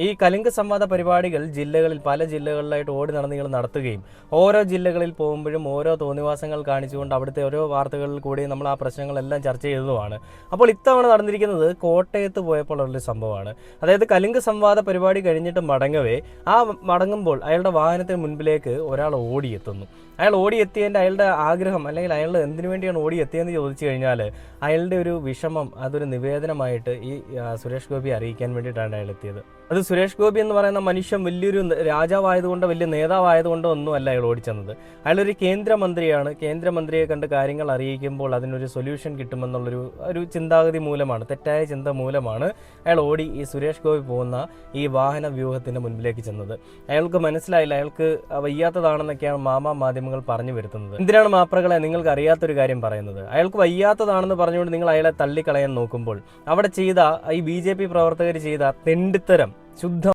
ഈ കലിംഗ സംവാദ പരിപാടികൾ പല ജില്ലകളിലായിട്ട് ഓടി നടന്ന് നടത്തുകയും ഓരോ ജില്ലകളിൽ പോകുമ്പോഴും ഓരോ തോന്നിവാസങ്ങൾ കാണിച്ചുകൊണ്ട് അവിടുത്തെ ഓരോ വാർത്തകളിൽ കൂടി നമ്മൾ ആ പ്രശ്നങ്ങളെല്ലാം ചർച്ച ചെയ്തതുമാണ്. അപ്പോൾ ഇത്തവണ നടന്നിരിക്കുന്നത് കോട്ടയത്ത് പോയപ്പോൾ ഉള്ളൊരു സംഭവമാണ്. അതായത് കലിംഗ സംവാദ പരിപാടി കഴിഞ്ഞിട്ട് മടങ്ങുമ്പോൾ അയാളുടെ വാഹനത്തിന് മുൻപിലേക്ക് ഒരാൾ ഓടിയെത്തുന്നു. അയാൾ ഓടിയെത്തിയതിൻ്റെ അയാളുടെ ആഗ്രഹം അല്ലെങ്കിൽ അയാൾ എന്തിനു വേണ്ടിയാണ് ഓടിയെത്തിയെന്ന് ചോദിച്ചു കഴിഞ്ഞാൽ അയാളുടെ ഒരു വിഷമം അതൊരു നിവേദനമായിട്ട് ഈ സുരേഷ് ഗോപി അറിയിക്കാൻ വേണ്ടിയിട്ടാണ് അയാൾ എത്തിയത്. അത് സുരേഷ് ഗോപി എന്ന് പറയുന്ന മനുഷ്യൻ വലിയൊരു രാജാവായതുകൊണ്ടോ വലിയ നേതാവായതുകൊണ്ടോ ഒന്നുമല്ല അയാൾ ഓടിച്ചെന്നത്. അയാളൊരു കേന്ദ്രമന്ത്രിയാണ്. കേന്ദ്രമന്ത്രിയെ കണ്ട് കാര്യങ്ങൾ അറിയിക്കുമ്പോൾ അതിനൊരു സൊല്യൂഷൻ കിട്ടുമെന്നുള്ളൊരു ചിന്താഗതി മൂലമാണ്, തെറ്റായ ചിന്ത മൂലമാണ് അയാൾ ഓടി ഈ സുരേഷ് ഗോപി പോകുന്ന ഈ വാഹന വ്യൂഹത്തിൻ്റെ മുൻപിലേക്ക് ചെന്നത്. അയാൾക്ക് മനസ്സിലായില്ല, അയാൾക്ക് വയ്യാത്തതാണെന്നൊക്കെയാണ് മാധ്യമങ്ങൾ പറഞ്ഞു വരുത്തുന്നത്. എന്തിനാണ് മാപ്രകളെ നിങ്ങൾക്ക് അറിയാത്തൊരു കാര്യം പറയുന്നത്? അയാൾക്ക് വയ്യാത്തതാണെന്ന് പറഞ്ഞുകൊണ്ട് നിങ്ങൾ അയാളെ തള്ളിക്കളയാൻ നോക്കുമ്പോൾ അവിടെ ചെയ്ത ഈ BJP പ്രവർത്തകർ ചെയ്ത തെണ്ടിത്തരം ശുദ്ധ